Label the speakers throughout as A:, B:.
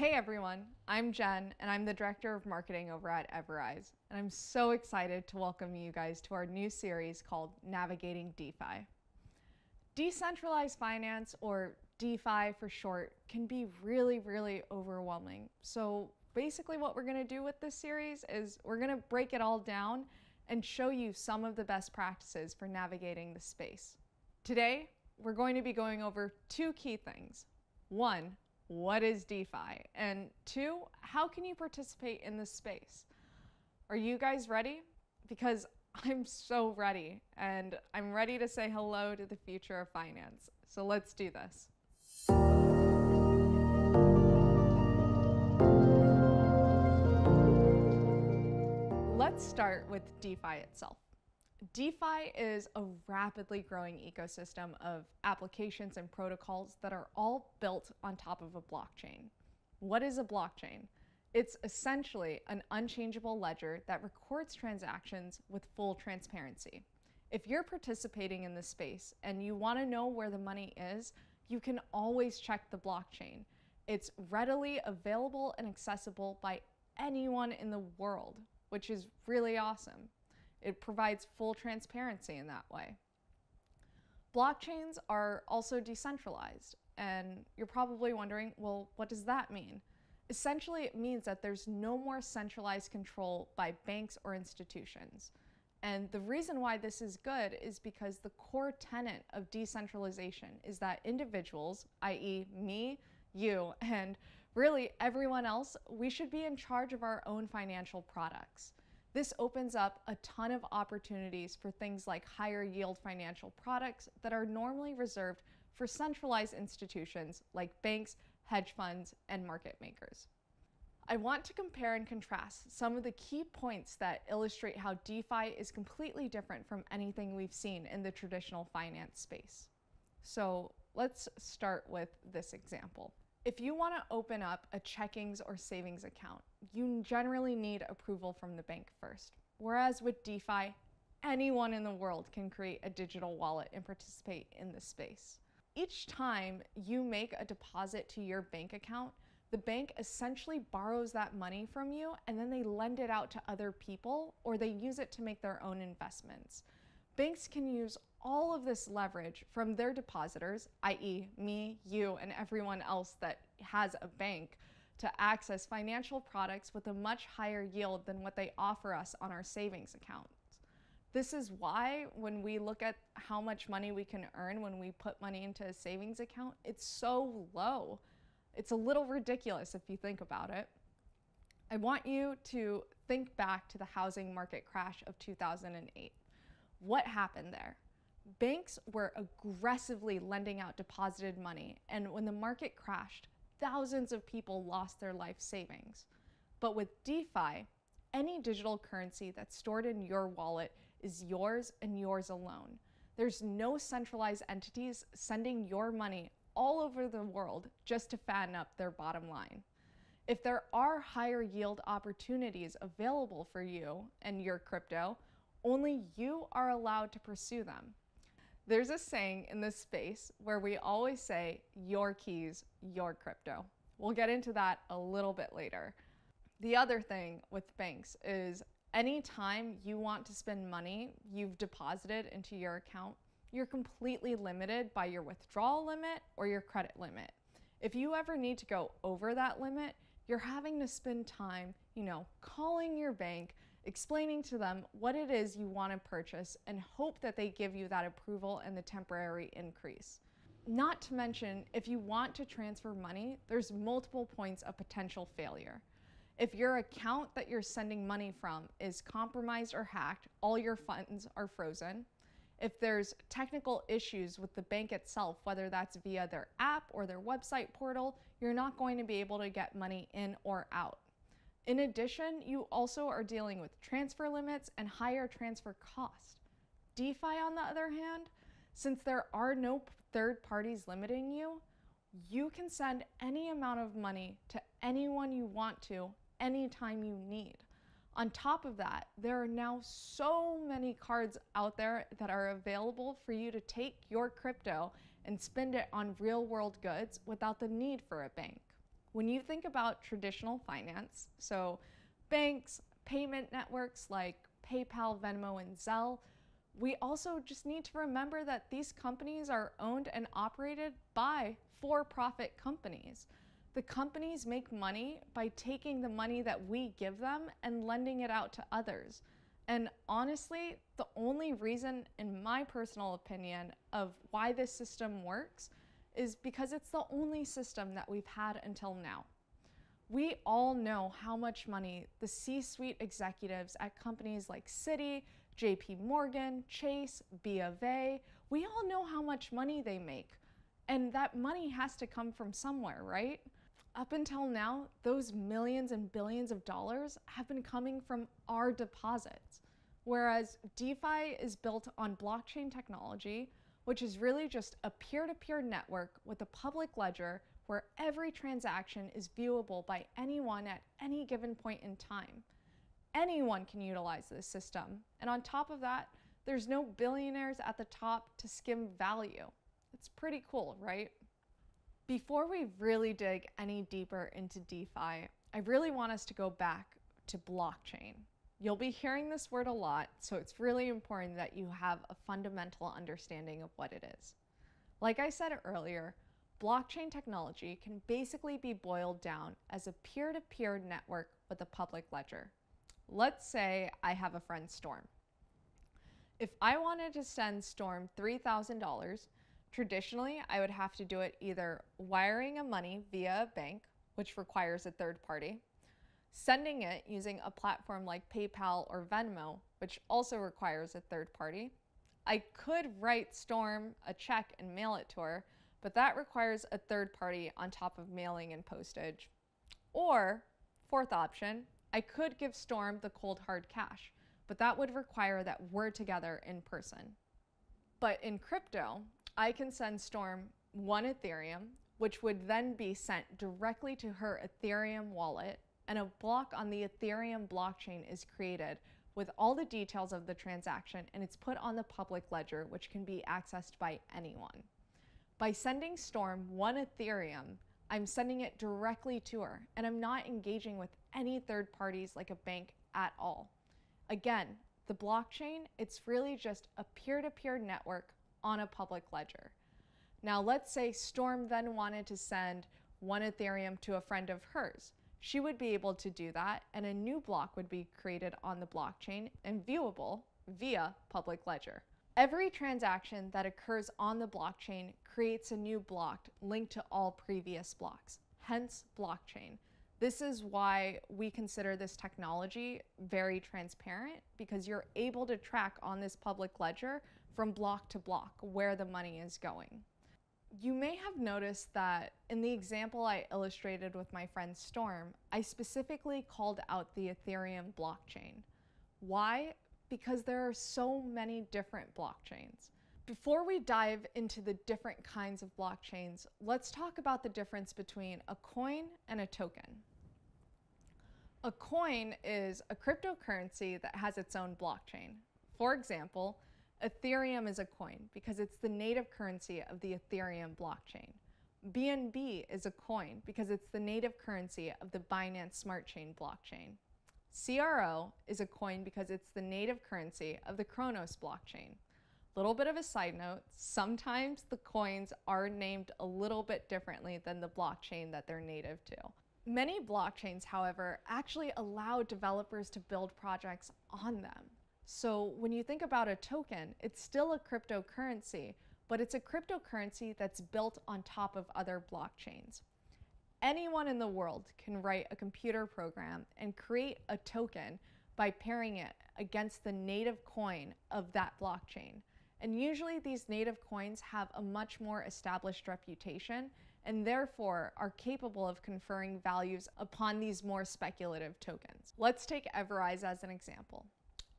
A: Hey everyone, I'm Jen and I'm the Director of Marketing over at Everise, and I'm so excited to welcome you guys to our new series called Navigating DeFi. Decentralized finance, or DeFi for short, can be really overwhelming. So basically what we're going to do with this series is we're going to break it all down and show you some of the best practices for navigating the space. Today, we're going to be going over two key things. One, what is DeFi? And two, how can you participate in this space? Are you guys ready? Because I'm so ready, and I'm ready to say hello to the future of finance. So let's do this. Let's start with DeFi itself. DeFi is a rapidly growing ecosystem of applications and protocols that are all built on top of a blockchain. What is a blockchain? It's essentially an unchangeable ledger that records transactions with full transparency. If you're participating in this space and you want to know where the money is, you can always check the blockchain. It's readily available and accessible by anyone in the world, which is really awesome. It provides full transparency in that way. Blockchains are also decentralized, and you're probably wondering, well, what does that mean? Essentially, it means that there's no more centralized control by banks or institutions. And the reason why this is good is because the core tenet of decentralization is that individuals, i.e. me, you, and really everyone else, we should be in charge of our own financial products. This opens up a ton of opportunities for things like higher yield financial products that are normally reserved for centralized institutions like banks, hedge funds, and market makers. I want to compare and contrast some of the key points that illustrate how DeFi is completely different from anything we've seen in the traditional finance space. So let's start with this example. If you want to open up a checkings or savings account, you generally need approval from the bank first. Whereas with DeFi, anyone in the world can create a digital wallet and participate in this space. Each time you make a deposit to your bank account, the bank essentially borrows that money from you and then they lend it out to other people, or they use it to make their own investments. Banks can use all of this leverage from their depositors, i.e. me, you, and everyone else that has a bank, to access financial products with a much higher yield than what they offer us on our savings accounts. This is why when we look at how much money we can earn when we put money into a savings account, it's so low. It's a little ridiculous if you think about it. I want you to think back to the housing market crash of 2008. What happened there? Banks were aggressively lending out deposited money, and when the market crashed, thousands of people lost their life savings. But with DeFi, any digital currency that's stored in your wallet is yours and yours alone. There's no centralized entities sending your money all over the world just to fatten up their bottom line. If there are higher yield opportunities available for you and your crypto, only you are allowed to pursue them. There's a saying in this space where we always say, your keys, your crypto. We'll get into that a little bit later. The other thing with banks is anytime you want to spend money you've deposited into your account, you're completely limited by your withdrawal limit or your credit limit. If you ever need to go over that limit, you're having to spend time, calling your bank, explaining to them what it is you want to purchase, and hope that they give you that approval and the temporary increase. Not to mention, if you want to transfer money, there's multiple points of potential failure. If your account that you're sending money from is compromised or hacked, all your funds are frozen. If there's technical issues with the bank itself, whether that's via their app or their website portal, you're not going to be able to get money in or out. In addition, you also are dealing with transfer limits and higher transfer cost. DeFi, on the other hand, since there are no third parties limiting you, you can send any amount of money to anyone you want to, anytime you need. On top of that, there are now so many cards out there that are available for you to take your crypto and spend it on real-world goods without the need for a bank. When you think about traditional finance, so banks, payment networks like PayPal, Venmo, and Zelle, we also just need to remember that these companies are owned and operated by for-profit companies. The companies make money by taking the money that we give them and lending it out to others. And honestly, the only reason, in my personal opinion, of why this system works is because it's the only system that we've had until now. We all know how much money the C-suite executives at companies like Citi, JP Morgan, Chase, B of A, we all know how much money they make. And that money has to come from somewhere, right? Up until now, those millions and billions of dollars have been coming from our deposits. Whereas DeFi is built on blockchain technology, which is really just a peer-to-peer network with a public ledger where every transaction is viewable by anyone at any given point in time. Anyone can utilize this system. And on top of that, there's no billionaires at the top to skim value. It's pretty cool, right? Before we really dig any deeper into DeFi, I really want us to go back to blockchain. You'll be hearing this word a lot, so it's really important that you have a fundamental understanding of what it is. Like I said earlier, blockchain technology can basically be boiled down as a peer-to-peer network with a public ledger. Let's say I have a friend, Storm. If I wanted to send Storm $3,000, traditionally I would have to do it either wiring a money via a bank, which requires a third party, sending it using a platform like PayPal or Venmo, which also requires a third party. I could write Storm a check and mail it to her, but that requires a third party on top of mailing and postage. Or, fourth option, I could give Storm the cold hard cash, but that would require that we're together in person. But in crypto, I can send Storm 1 Ethereum, which would then be sent directly to her Ethereum wallet, and a block on the Ethereum blockchain is created with all the details of the transaction, and it's put on the public ledger, which can be accessed by anyone. By sending Storm 1 Ethereum, I'm sending it directly to her, and I'm not engaging with any third parties like a bank at all. Again, the blockchain, it's really just a peer-to-peer network on a public ledger. Now let's say Storm then wanted to send 1 Ethereum to a friend of hers. She would be able to do that, and a new block would be created on the blockchain and viewable via public ledger. Every transaction that occurs on the blockchain creates a new block linked to all previous blocks, hence blockchain. This is why we consider this technology very transparent, because you're able to track on this public ledger from block to block where the money is going. You may have noticed that in the example I illustrated with my friend Storm, I specifically called out the Ethereum blockchain. Why? Because there are so many different blockchains. Before we dive into the different kinds of blockchains, let's talk about the difference between a coin and a token. A coin is a cryptocurrency that has its own blockchain. For example, Ethereum is a coin because it's the native currency of the Ethereum blockchain. BNB is a coin because it's the native currency of the Binance Smart Chain blockchain. CRO is a coin because it's the native currency of the Kronos blockchain. Little bit of a side note, sometimes the coins are named a little bit differently than the blockchain that they're native to. Many blockchains, however, actually allow developers to build projects on them. So when you think about a token, it's still a cryptocurrency, but it's a cryptocurrency that's built on top of other blockchains. Anyone in the world can write a computer program and create a token by pairing it against the native coin of that blockchain. And usually these native coins have a much more established reputation and therefore are capable of conferring values upon these more speculative tokens. Let's take Everise as an example.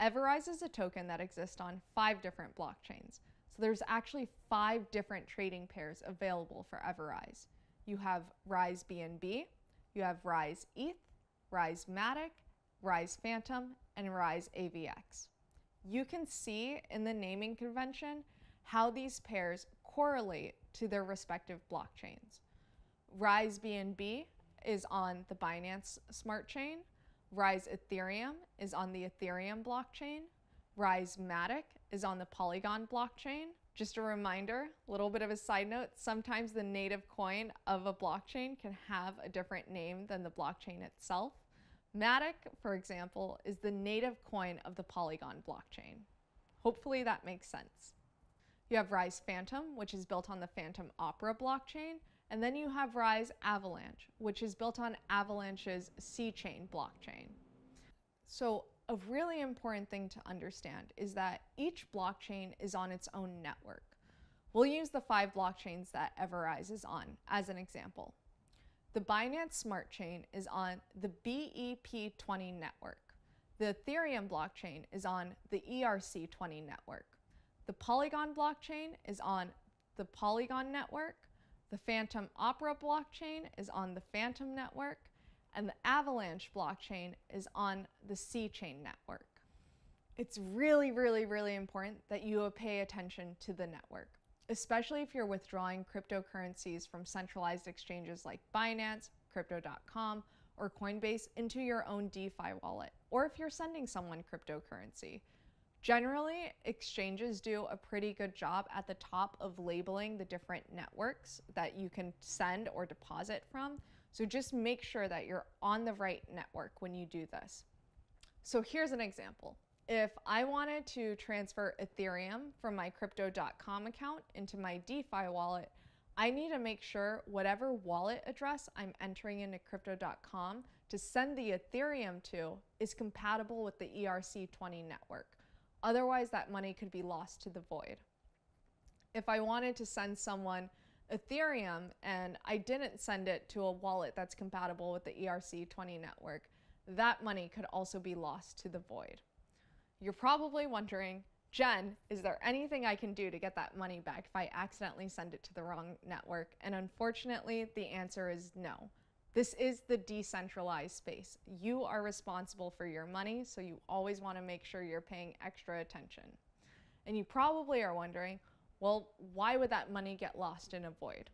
A: Everise is a token that exists on 5 different blockchains. So there's actually 5 different trading pairs available for Everise. You have Rise BNB, you have Rise ETH, Rise Matic, Rise Phantom, and Rise AVX. You can see in the naming convention how these pairs correlate to their respective blockchains. Rise BNB is on the Binance Smart Chain. Rise Ethereum is on the Ethereum blockchain. Rise Matic is on the Polygon blockchain. Just a reminder, a little bit of a side note, sometimes the native coin of a blockchain can have a different name than the blockchain itself. Matic, for example, is the native coin of the Polygon blockchain. Hopefully that makes sense. You have Rise Phantom, which is built on the Phantom Opera blockchain, and then you have Rise Avalanche, which is built on Avalanche's C-Chain blockchain. So a really important thing to understand is that each blockchain is on its own network. We'll use the 5 blockchains that Everrise is on as an example. The Binance Smart Chain is on the BEP20 network. The Ethereum blockchain is on the ERC20 network. The Polygon blockchain is on the Polygon network. The Phantom Opera blockchain is on the Phantom network. And the Avalanche blockchain is on the C-Chain network. It's really important that you pay attention to the network, especially if you're withdrawing cryptocurrencies from centralized exchanges like Binance, Crypto.com, or Coinbase into your own DeFi wallet, or if you're sending someone cryptocurrency. Generally, exchanges do a pretty good job at the top of labeling the different networks that you can send or deposit from. So just make sure that you're on the right network when you do this. So here's an example. If I wanted to transfer Ethereum from my Crypto.com account into my DeFi wallet, I need to make sure whatever wallet address I'm entering into Crypto.com to send the Ethereum to is compatible with the ERC20 network. Otherwise, that money could be lost to the void. If I wanted to send someone Ethereum and I didn't send it to a wallet that's compatible with the ERC20 network, that money could also be lost to the void. You're probably wondering, Jen, is there anything I can do to get that money back if I accidentally send it to the wrong network? And unfortunately, the answer is no. This is the decentralized space. You are responsible for your money, so you always want to make sure you're paying extra attention. And you probably are wondering, well, why would that money get lost in a void?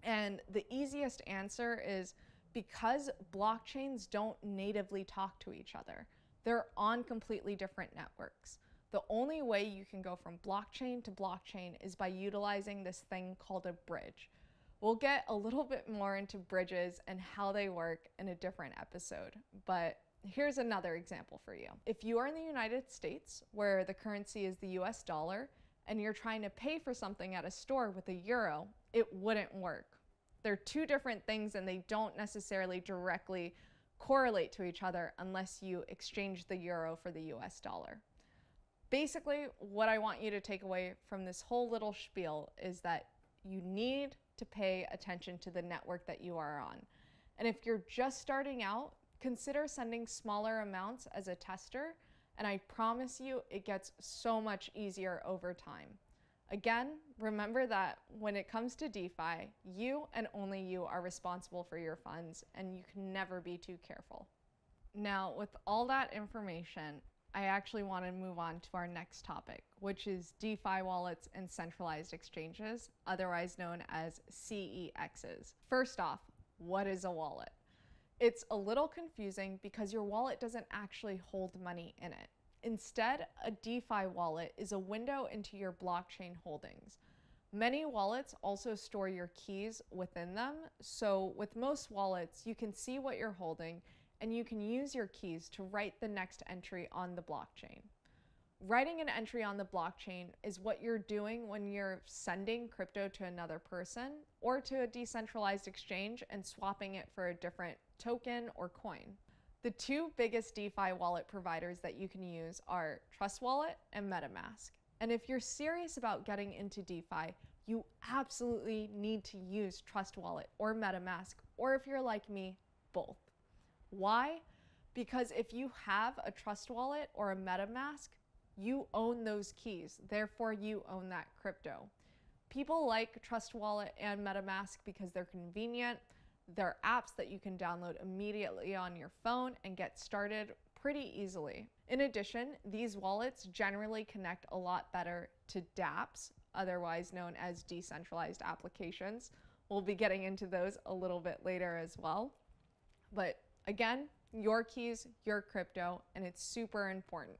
A: And the easiest answer is because blockchains don't natively talk to each other. They're on completely different networks. The only way you can go from blockchain to blockchain is by utilizing this thing called a bridge. We'll get a little bit more into bridges and how they work in a different episode, but here's another example for you. If you are in the United States, where the currency is the US dollar, and you're trying to pay for something at a store with a euro, it wouldn't work. They're two different things and they don't necessarily directly correlate to each other unless you exchange the euro for the US dollar. Basically, what I want you to take away from this whole little spiel is that you need to pay attention to the network that you are on. And if you're just starting out, consider sending smaller amounts as a tester, and I promise you it gets so much easier over time. Again, remember that when it comes to DeFi, you and only you are responsible for your funds, and you can never be too careful. Now, with all that information, I actually want to move on to our next topic, which is DeFi wallets and centralized exchanges, otherwise known as CEXs. First off, what is a wallet? It's a little confusing because your wallet doesn't actually hold money in it. Instead, a DeFi wallet is a window into your blockchain holdings. Many wallets also store your keys within them, so with most wallets, you can see what you're holding and you can use your keys to write the next entry on the blockchain. Writing an entry on the blockchain is what you're doing when you're sending crypto to another person or to a decentralized exchange and swapping it for a different token or coin. The two biggest DeFi wallet providers that you can use are Trust Wallet and Metamask. And if you're serious about getting into DeFi, you absolutely need to use Trust Wallet or Metamask, or if you're like me, both. Why? Because if you have a Trust Wallet or a MetaMask, you own those keys, therefore you own that crypto. People like Trust Wallet and MetaMask because they're convenient. They're apps that you can download immediately on your phone and get started pretty easily. In addition, these wallets generally connect a lot better to dApps, otherwise known as decentralized applications, We'll be getting into those a little bit later as well. But again, your keys, your crypto, and it's super important.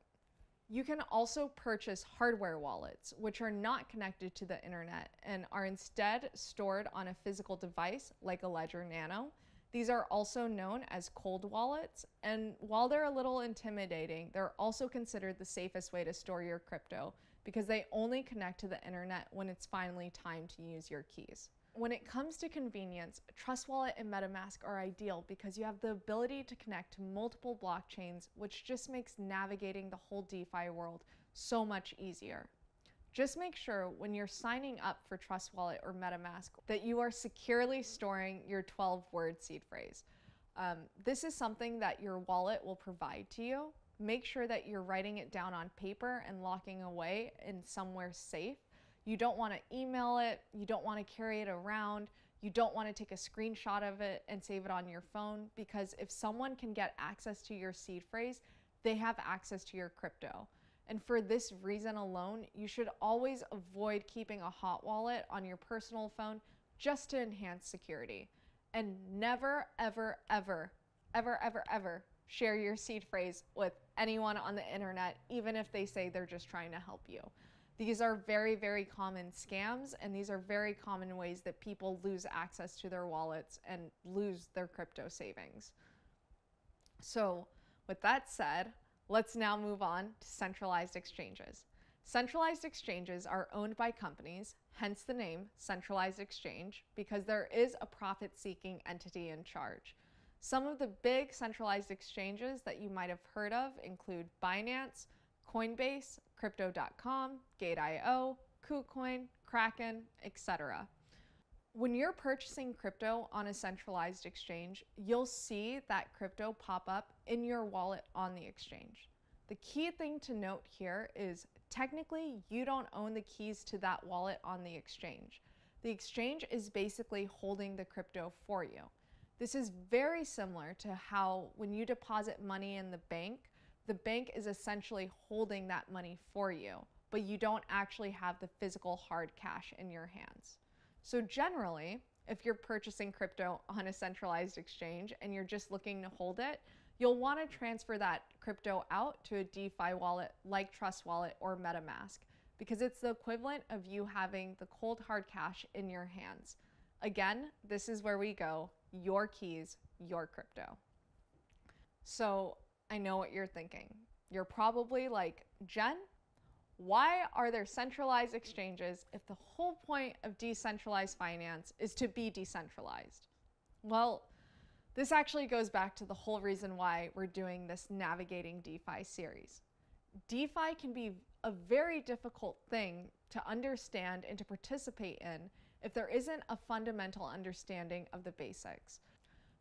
A: You can also purchase hardware wallets, which are not connected to the internet and are instead stored on a physical device like a Ledger Nano. These are also known as cold wallets, and while they're a little intimidating, they're also considered the safest way to store your crypto because they only connect to the internet when it's finally time to use your keys. When it comes to convenience, Trust Wallet and Metamask are ideal because you have the ability to connect to multiple blockchains, which just makes navigating the whole DeFi world so much easier. Just make sure when you're signing up for Trust Wallet or Metamask that you are securely storing your 12-word seed phrase. This is something that your wallet will provide to you. Make sure that you're writing it down on paper and locking away in somewhere safe. You don't want to email it, you don't want to carry it around, you don't want to take a screenshot of it and save it on your phone, because if someone can get access to your seed phrase, they have access to your crypto. And for this reason alone, you should always avoid keeping a hot wallet on your personal phone just to enhance security. And never, ever, ever, ever, ever, ever share your seed phrase with anyone on the internet, even if they say they're just trying to help you. These are very, very common scams, and these are very common ways that people lose access to their wallets and lose their crypto savings. So with that said, let's now move on to centralized exchanges. Centralized exchanges are owned by companies, hence the name centralized exchange, because there is a profit-seeking entity in charge. Some of the big centralized exchanges that you might have heard of include Binance, Coinbase, Crypto.com, Gate.io, KuCoin, Kraken, etc. When you're purchasing crypto on a centralized exchange, you'll see that crypto pop up in your wallet on the exchange. The key thing to note here is technically you don't own the keys to that wallet on the exchange. The exchange is basically holding the crypto for you. This is very similar to how when you deposit money in the bank is essentially holding that money for you, but you don't actually have the physical hard cash in your hands. So generally, if you're purchasing crypto on a centralized exchange and you're just looking to hold it, you'll want to transfer that crypto out to a DeFi wallet like Trust Wallet or Metamask, because it's the equivalent of you having the cold hard cash in your hands. Again, this is where we go, your keys, your crypto. So I know what you're thinking. You're probably like, Jen, why are there centralized exchanges if the whole point of decentralized finance is to be decentralized? Well, this actually goes back to the whole reason why we're doing this Navigating DeFi series. DeFi can be a very difficult thing to understand and to participate in if there isn't a fundamental understanding of the basics.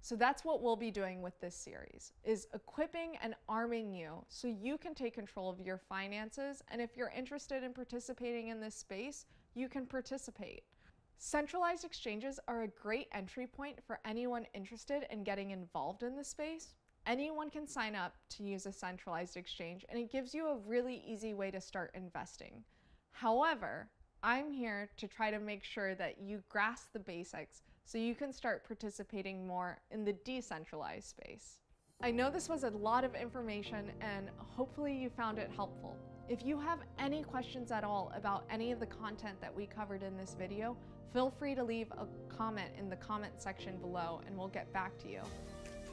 A: So that's what we'll be doing with this series, is equipping and arming you so you can take control of your finances, and if you're interested in participating in this space, you can participate. Centralized exchanges are a great entry point for anyone interested in getting involved in the space. Anyone can sign up to use a centralized exchange, and it gives you a really easy way to start investing. However, I'm here to try to make sure that you grasp the basics so you can start participating more in the decentralized space. I know this was a lot of information, and hopefully you found it helpful. If you have any questions at all about any of the content that we covered in this video, feel free to leave a comment in the comment section below and we'll get back to you.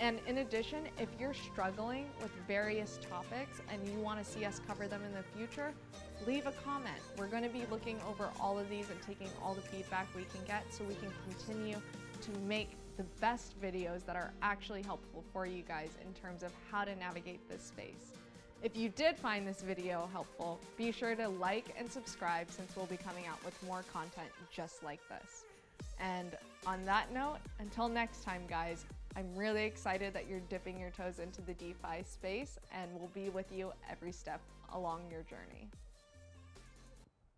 A: And in addition, if you're struggling with various topics and you want to see us cover them in the future, leave a comment. We're going to be looking over all of these and taking all the feedback we can get so we can continue to make the best videos that are actually helpful for you guys in terms of how to navigate this space. If you did find this video helpful, be sure to like and subscribe, since we'll be coming out with more content just like this. And on that note, until next time guys, I'm really excited that you're dipping your toes into the DeFi space, and we'll be with you every step along your journey.